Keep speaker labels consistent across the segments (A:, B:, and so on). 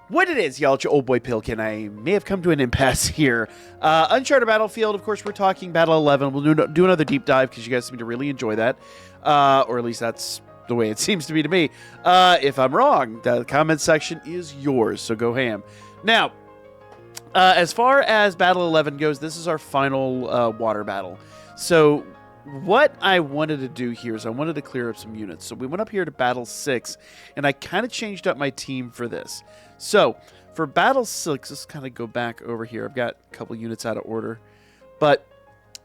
A: What it is, y'all, it's your old boy Pilkin. I may have come to an impasse here. Uncharted Battlefield, of course, we're talking Battle 11. We'll do another deep dive because you guys seem to really enjoy that. Or at least that's the way it seems to be to me. If I'm wrong, the comment section is yours, so go ham. Now, as far as Battle 11 goes, this is our final water battle. So what I wanted to do here is I wanted to clear up some units. So we went up here to Battle 6, and I kind of changed up my team for this. So for Battle 6, let's kind of go back over here. I've got a couple units out of order. But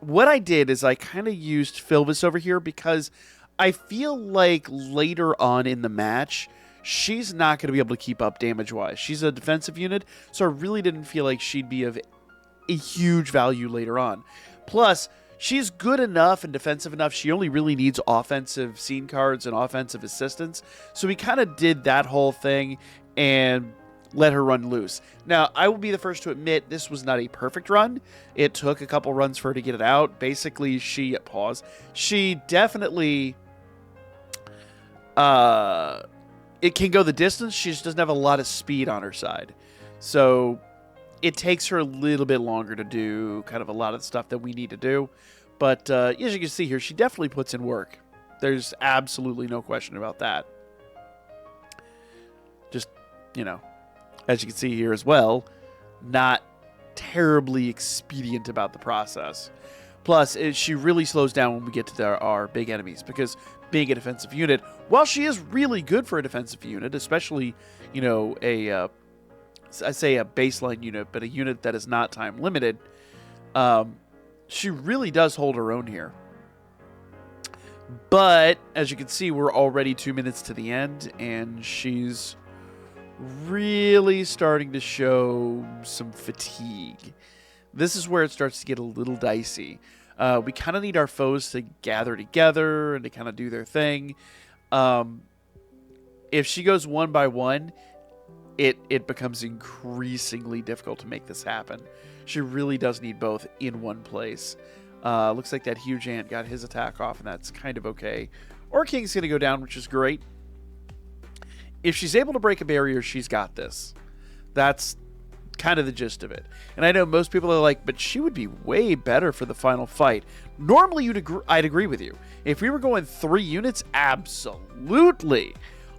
A: what I did is I kind of used Philvis over here because I feel like later on in the match, she's not going to be able to keep up damage-wise. She's a defensive unit, so I really didn't feel like she'd be of a huge value later on. Plus, she's good enough and defensive enough. She only really needs offensive scene cards and offensive assistance. So we kind of did that whole thing and let her run loose. Now, I will be the first to admit this was not a perfect run. It took a couple runs for her to get it out. Basically, she definitely it can go the distance. She just doesn't have a lot of speed on her side. So it takes her a little bit longer to do kind of a lot of the stuff that we need to do. But as you can see here, she definitely puts in work. There's absolutely no question about that. Just, you know, as you can see here as well, not terribly expedient about the process. Plus, she really slows down when we get to our big enemies, because being a defensive unit, while she is really good for a defensive unit, especially, you know, I say a baseline unit, but a unit that is not time limited, she really does hold her own here. But as you can see, we're already 2 minutes to the end, and she's really starting to show some fatigue. This is where it starts to get a little dicey. We kind of need our foes to gather together and to kind of do their thing. If she goes one by one, it becomes increasingly difficult to make this happen. She really does need both in one place. Looks like that huge ant got his attack off, and that's kind of okay. Or King's going to go down, which is great. If she's able to break a barrier, she's got this. That's kind of the gist of it. And I know most people are like, but she would be way better for the final fight. Normally, I'd agree with you. If we were going 3 units, absolutely.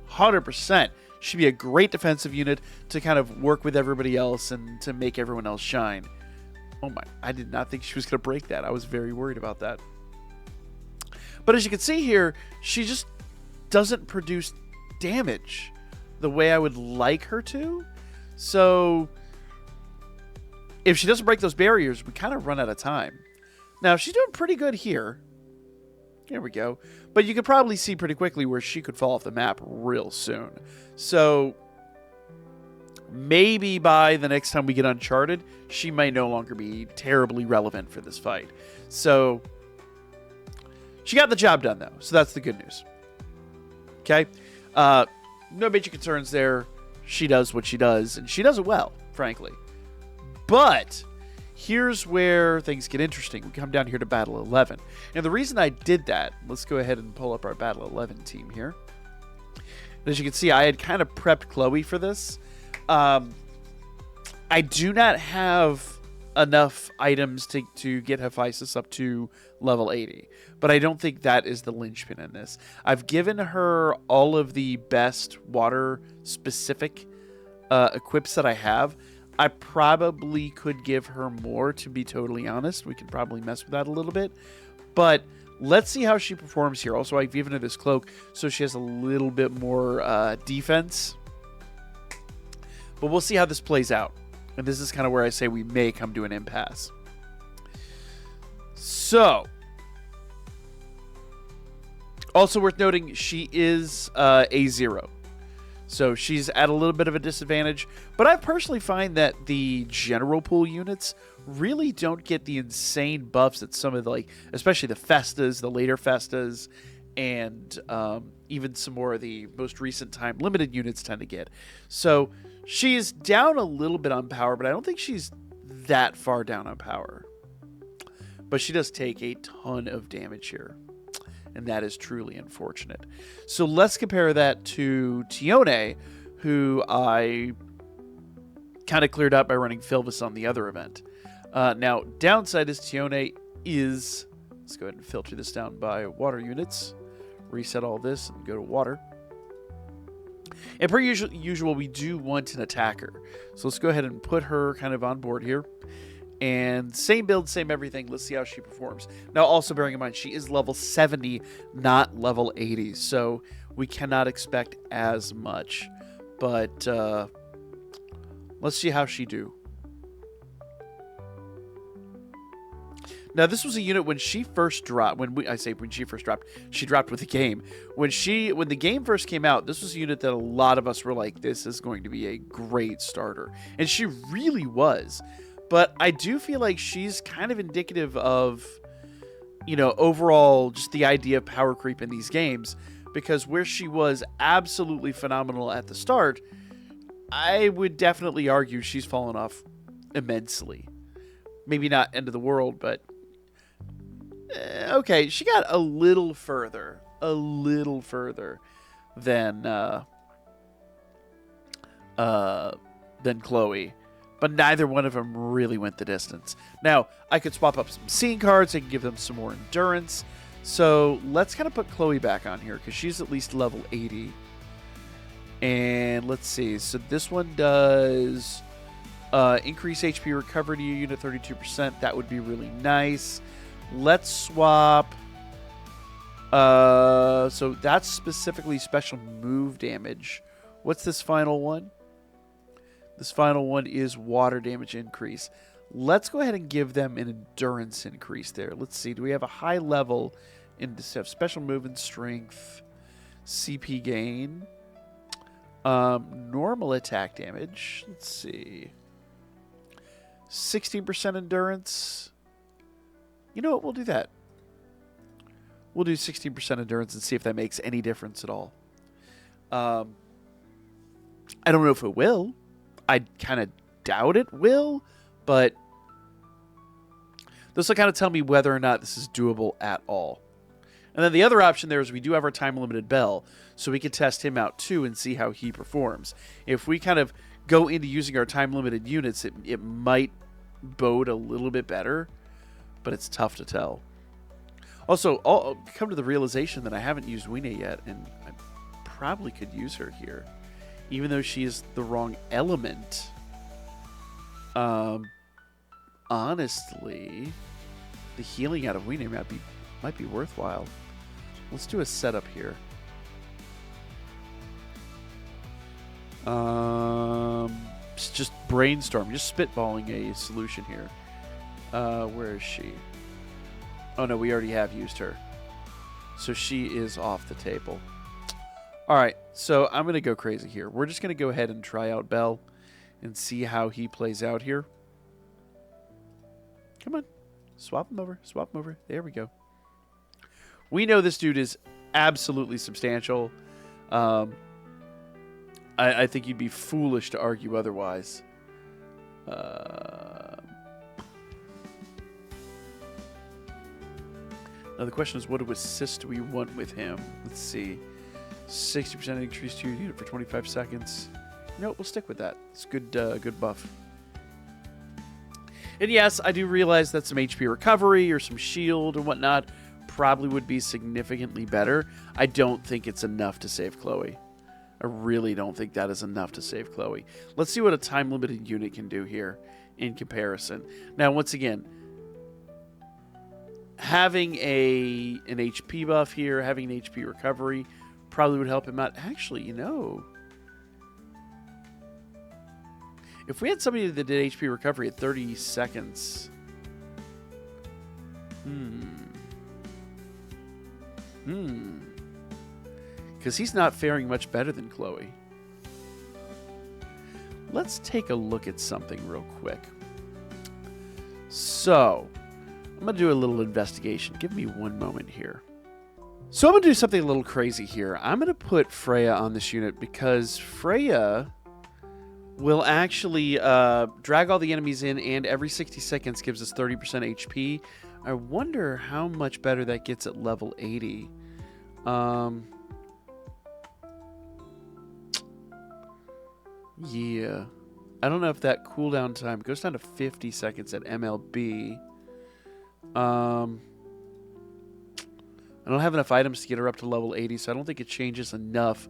A: 100%. She'd be a great defensive unit to kind of work with everybody else and to make everyone else shine. Oh my, I did not think she was going to break that. I was very worried about that. But as you can see here, she just doesn't produce damage the way I would like her to. So if she doesn't break those barriers, we kind of run out of time. Now, she's doing pretty good here. Here we go. But you could probably see pretty quickly where she could fall off the map real soon. So maybe by the next time we get Uncharted, she may no longer be terribly relevant for this fight. So she got the job done, though. So that's the good news. Okay? No major concerns there. She does what she does, and she does it well, frankly. But here's where things get interesting. We come down here to Battle 11. Now, the reason I did that, let's go ahead and pull up our Battle 11 team here. As you can see, I had kind of prepped Chloe for this. I do not have enough items to get Hephaestus up to level 80, but I don't think that is the linchpin in this. I've given her all of the best water-specific equips that I have. I probably could give her more, to be totally honest. We could probably mess with that a little bit, but let's see how she performs here. Also, I've given her this cloak, so she has a little bit more defense, but we'll see how this plays out. And this is kind of where I say we may come to an impasse. So, also worth noting, she is a 0. So she's at a little bit of a disadvantage. But I personally find that the general pool units really don't get the insane buffs that some of the, like, especially the Festas, the later Festas, and even some more of the most recent time limited units tend to get. So she's down a little bit on power, but I don't think she's that far down on power. But she does take a ton of damage here, and that is truly unfortunate. So let's compare that to Tione, who I kind of cleared out by running Filvis on the other event. Now, downside is Tione is... Let's go ahead and filter this down by water units. Reset all this and go to water. And per usual, we do want an attacker. So let's go ahead and put her kind of on board here. And same build, same everything. Let's see how she performs. Now, also bearing in mind, she is level 70, not level 80. So we cannot expect as much. But let's see how she do. Now, this was a unit when she first dropped. When she first dropped, she dropped with the game. When the game first came out, this was a unit that a lot of us were like, this is going to be a great starter. And she really was. But I do feel like she's kind of indicative of, you know, overall just the idea of power creep in these games. Because where she was absolutely phenomenal at the start, I would definitely argue she's fallen off immensely. Maybe not end of the world, but... okay, she got a little further than Chloe, but neither one of them really went the distance. Now, I could swap up some scene cards. I can give them some more endurance. So let's kind of put Chloe back on here because she's at least level 80. And let's see. So this one does increase HP recovery to your unit 32%. That would be really nice. Let's swap. So that's specifically special move damage. What's this final one? This final one is water damage increase. Let's go ahead and give them an endurance increase there. Let's see. Do we have a high level in special move and strength? CP gain. Normal attack damage. Let's see. 16% endurance. You know what? We'll do that. We'll do 16% endurance and see if that makes any difference at all. I don't know if it will. I kind of doubt it will, but this will kind of tell me whether or not this is doable at all. And then the other option there is we do have our time-limited Bell, so we can test him out too and see how he performs. If we kind of go into using our time-limited units, it might bode a little bit better, but it's tough to tell. Also, I'll come to the realization that I haven't used Weena yet, and I probably could use her here, even though she is the wrong element. Honestly, the healing out of Weena might be worthwhile. Let's do a setup here. Just brainstorm, just spitballing a solution here. Where is she? Oh no, we already have used her. So she is off the table. Alright, so I'm going to go crazy here. We're just going to go ahead and try out Bell and see how he plays out here. Come on. Swap him over. Swap him over. There we go. We know this dude is absolutely substantial. I think you'd be foolish to argue otherwise. Now the question is, what assist do we want with him? Let's see. 60% increase to your unit for 25 seconds. No, we'll stick with that. It's good, good buff. And yes, I do realize that some HP recovery or some shield and whatnot probably would be significantly better. I don't think it's enough to save Chloe. I really don't think that is enough to save Chloe. Let's see what a time-limited unit can do here in comparison. Now, once again, having an HP buff here, having an HP recovery probably would help him out. Actually, you know, if we had somebody that did HP recovery at 30 seconds... Because he's not faring much better than Chloe. Let's take a look at something real quick. So, I'm going to do a little investigation. Give me one moment here. So I'm going to do something a little crazy here. I'm going to put Freya on this unit because Freya will actually drag all the enemies in, and every 60 seconds gives us 30% HP. I wonder how much better that gets at level 80. Yeah. I don't know if that cooldown time goes down to 50 seconds at MLB. I don't have enough items to get her up to level 80, so I don't think it changes enough.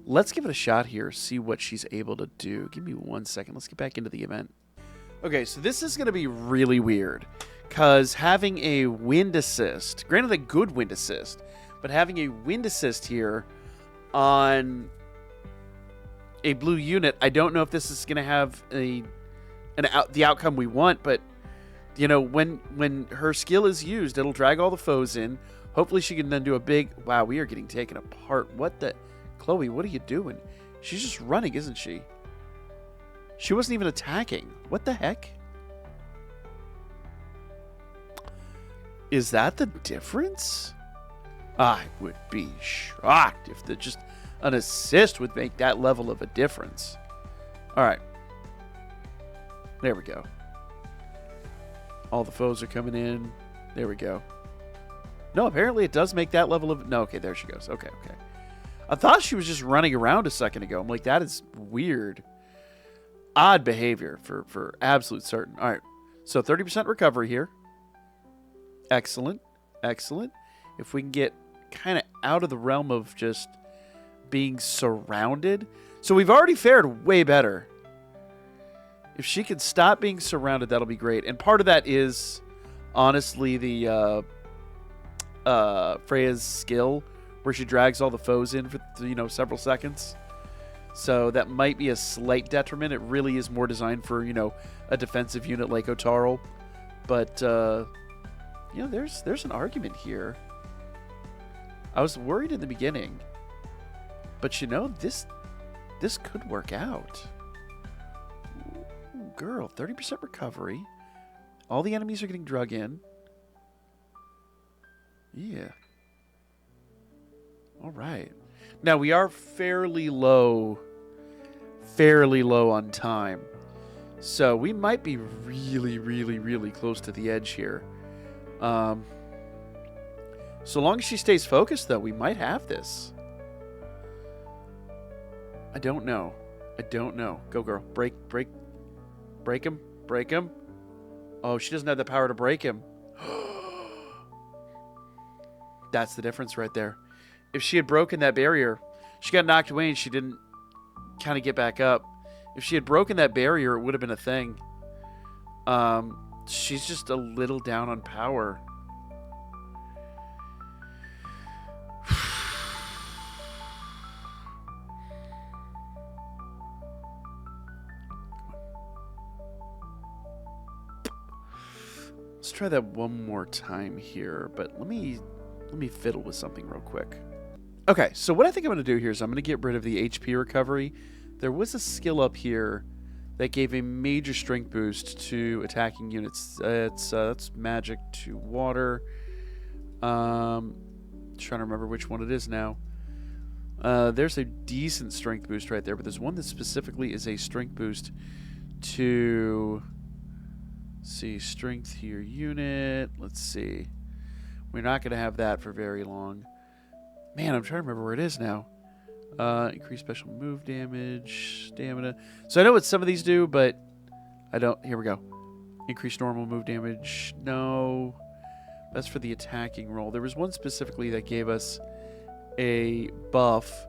A: Let's give it a shot here, see what she's able to do. Give me 1 second. Let's get back into the event. Okay, so this is going to be really weird, because having a wind assist, granted a good wind assist, but having a wind assist here on a blue unit, I don't know if this is going to have the outcome we want, but you know, when her skill is used, it'll drag all the foes in. Hopefully she can then do a big... Wow, we are getting taken apart. What the... Chloe, what are you doing? She's just running, isn't she? She wasn't even attacking. What the heck? Is that the difference? I would be shocked if just an assist would make that level of a difference. All right. There we go. All the foes are coming in. There we go. No, apparently it does make that level of... No, okay, there she goes. Okay, okay. I thought she was just running around a second ago. I'm like, that is weird. Odd behavior for absolute certain. All right, so 30% recovery here. Excellent. Excellent. If we can get kind of out of the realm of just being surrounded. So we've already fared way better. If she can stop being surrounded, that'll be great. And part of that is, honestly, the Freya's skill, where she drags all the foes in for, you know, several seconds. So that might be a slight detriment. It really is more designed for, you know, a defensive unit like Otaro. But, you know, there's an argument here. I was worried in the beginning. But, you know, this could work out. Ooh, girl, 30% recovery. All the enemies are getting drug in. Yeah. All right. Now, we are fairly low on time. So, we might be really, really, really close to the edge here. So long as she stays focused, though, we might have this. I don't know. I don't know. Go, girl. Break him. Break him. Oh, she doesn't have the power to break him. That's the difference right there. If she had broken that barrier, she got knocked away and she didn't kind of get back up. If she had broken that barrier, it would have been a thing. She's just a little down on power. Let's try that one more time here, but let me fiddle with something real quick. Okay, so what I think I'm going to do here is I'm going to get rid of the HP recovery. There was a skill up here that gave a major strength boost to attacking units. That's magic to water. Trying to remember which one it is now. There's a decent strength boost right there, but there's one that specifically is a strength boost to... Let's see, strength to your unit. Let's see. We're not going to have that for very long. Man, I'm trying to remember where it is now. Increase special move damage, stamina. So I know what some of these do, but I don't. Here we go. Increase normal move damage. No. That's for the attacking roll. There was one specifically that gave us a buff.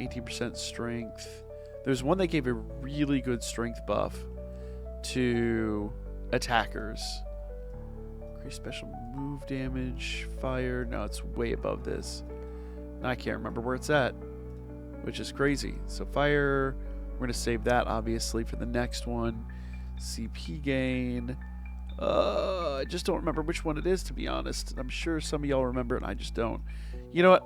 A: 18% strength. There's one that gave a really good strength buff to attackers. Increase special move damage. Fire. No, it's way above this. I can't remember where it's at, which is crazy. So fire, we're going to save that, obviously, for the next one. CP gain. I just don't remember which one it is, to be honest. I'm sure some of y'all remember it, and I just don't. You know what?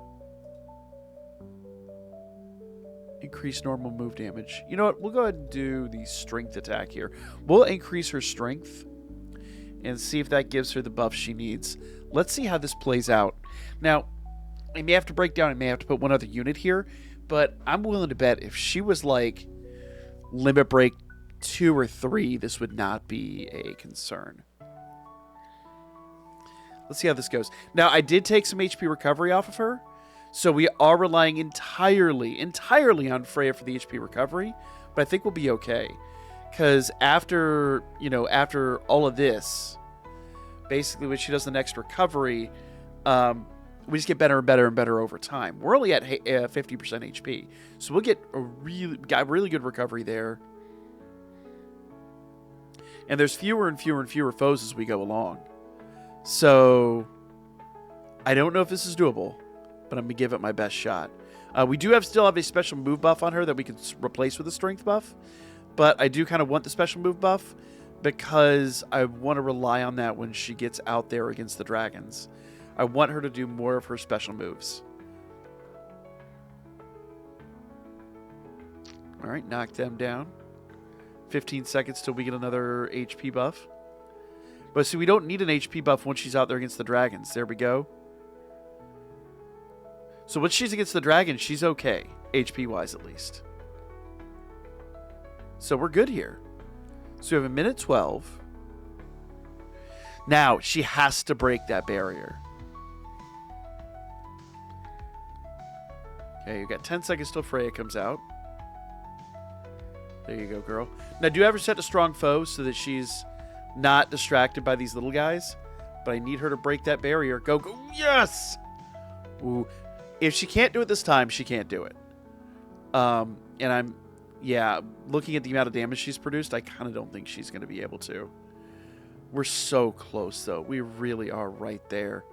A: Increase normal move damage. You know what? We'll go ahead and do the strength attack here. We'll increase her strength and see if that gives her the buff she needs. Let's see how this plays out. Now, I may have to break down, I may have to put one other unit here, but I'm willing to bet if she was like limit break 2 or 3, this would not be a concern. Let's see how this goes. Now, I did take some HP recovery off of her, so we are relying entirely on Freya for the HP recovery, but I think we'll be okay. Because after, you know, after all of this, basically when she does the next recovery, we just get better and better and better over time. We're only at 50% HP, so we'll get got really good recovery there. And there's fewer and fewer and fewer foes as we go along. So I don't know if this is doable, but I'm gonna give it my best shot. We do still have a special move buff on her that we can replace with a strength buff, but I do kind of want the special move buff because I want to rely on that when she gets out there against the dragons. I want her to do more of her special moves. All right, knock them down. 15 seconds till we get another HP buff. But see, we don't need an HP buff once she's out there against the dragons. There we go. So when she's against the dragons, she's okay, HP-wise at least. So we're good here. So we have 1:12. Now, she has to break that barrier. Okay, you've got 10 seconds till Freya comes out. There you go, girl. Now, do ever set a strong foe so that she's not distracted by these little guys? But I need her to break that barrier. Go, go. Yes! Ooh. If she can't do it this time, she can't do it. And I'm, yeah, looking at the amount of damage she's produced, I kind of don't think she's going to be able to. We're so close, though. We really are right there.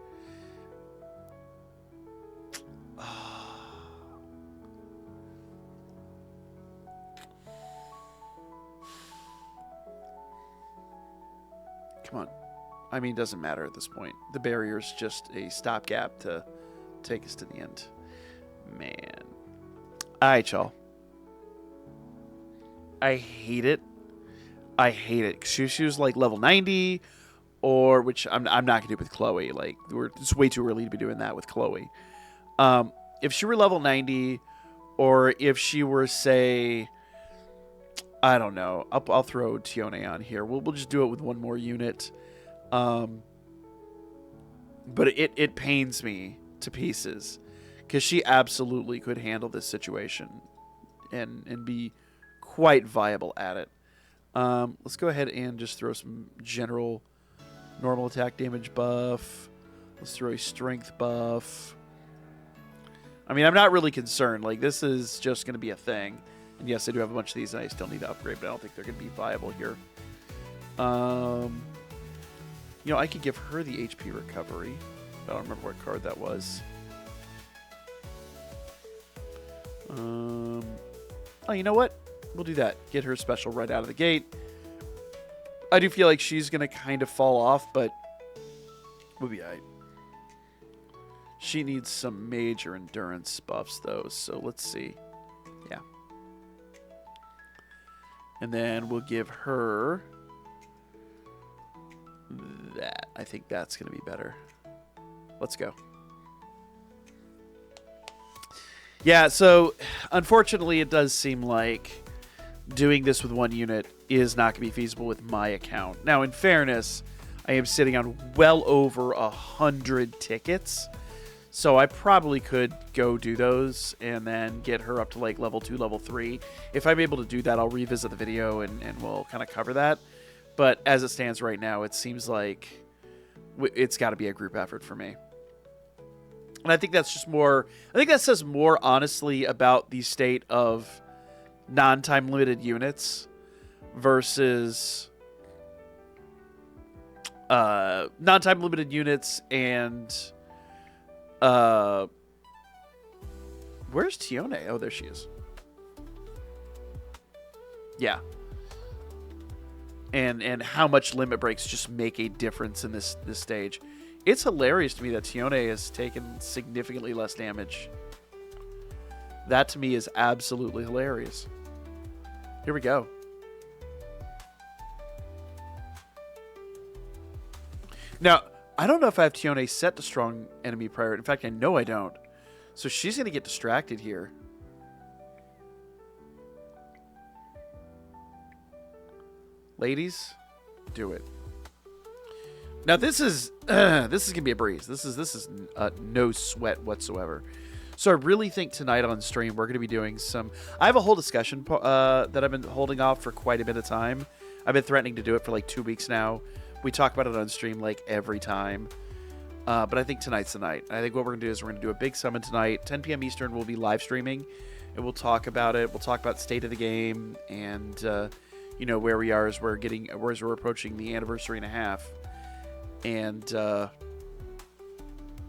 A: Come on. I mean, it doesn't matter at this point. The barrier's just a stopgap to take us to the end. Man. Alright, y'all. I hate it. I hate it. She was like level 90, or which I'm not gonna do with Chloe. Like, it's way too early to be doing that with Chloe. If she were level 90, or if she were, say, I don't know. I'll throw Tione on here. We'll just do it with one more unit. But it pains me to pieces because she absolutely could handle this situation and be quite viable at it. Let's go ahead and just throw some general normal attack damage buff. Let's throw a strength buff. I mean, I'm not really concerned. Like, this is just going to be a thing. And yes, I do have a bunch of these and I still need to upgrade, but I don't think they're going to be viable here. You know, I could give her the HP recovery. I don't remember what card that was. Oh, you know what? We'll do that. Get her special right out of the gate. I do feel like she's going to kind of fall off, but we'll be all right. She needs some major endurance buffs, though, so let's see. Yeah. And then we'll give her that. I think that's going to be better. Let's go. Yeah, so unfortunately it does seem like doing this with one unit is not going to be feasible with my account. Now, in fairness, I am sitting on well over 100 tickets. So I probably could go do those and then get her up to like level 2, level 3. If I'm able to do that, I'll revisit the video and we'll kind of cover that. But as it stands right now, it seems like it's got to be a group effort for me. And I think that's just more, I think that says more honestly about the state of non-time limited units versus non-time limited units and where's Tione? Oh, there she is. Yeah. And how much limit breaks just make a difference in this stage. It's hilarious to me that Tione has taken significantly less damage. That to me is absolutely hilarious. Here we go. Now, I don't know if I have Tione set to strong enemy priority. In fact, I know I don't. So she's going to get distracted here. Ladies, do it. Now this is going to be a breeze. This is no sweat whatsoever. So I really think tonight on stream we're going to be doing some. I have a whole discussion that I've been holding off for quite a bit of time. I've been threatening to do it for like 2 weeks now. We talk about it on stream like every time. But I think tonight's the night. I think what we're going to do is we're going to do a big summon tonight. 10 p.m. Eastern, we'll be live streaming. And we'll talk about it. We'll talk about state of the game and, you know, where we are as we're approaching the anniversary and a half. And,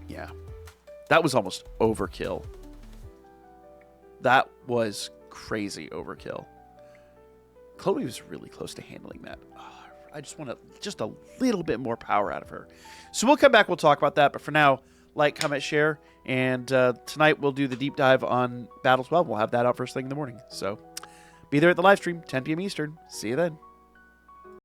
A: yeah. That was almost overkill. That was crazy overkill. Chloe was really close to handling that. I just want just a little bit more power out of her. So we'll come back. We'll talk about that. But for now, like, comment, share. And tonight we'll do the deep dive on Battle 12. We'll have that out first thing in the morning. So be there at the live stream, 10 p.m. Eastern. See you then.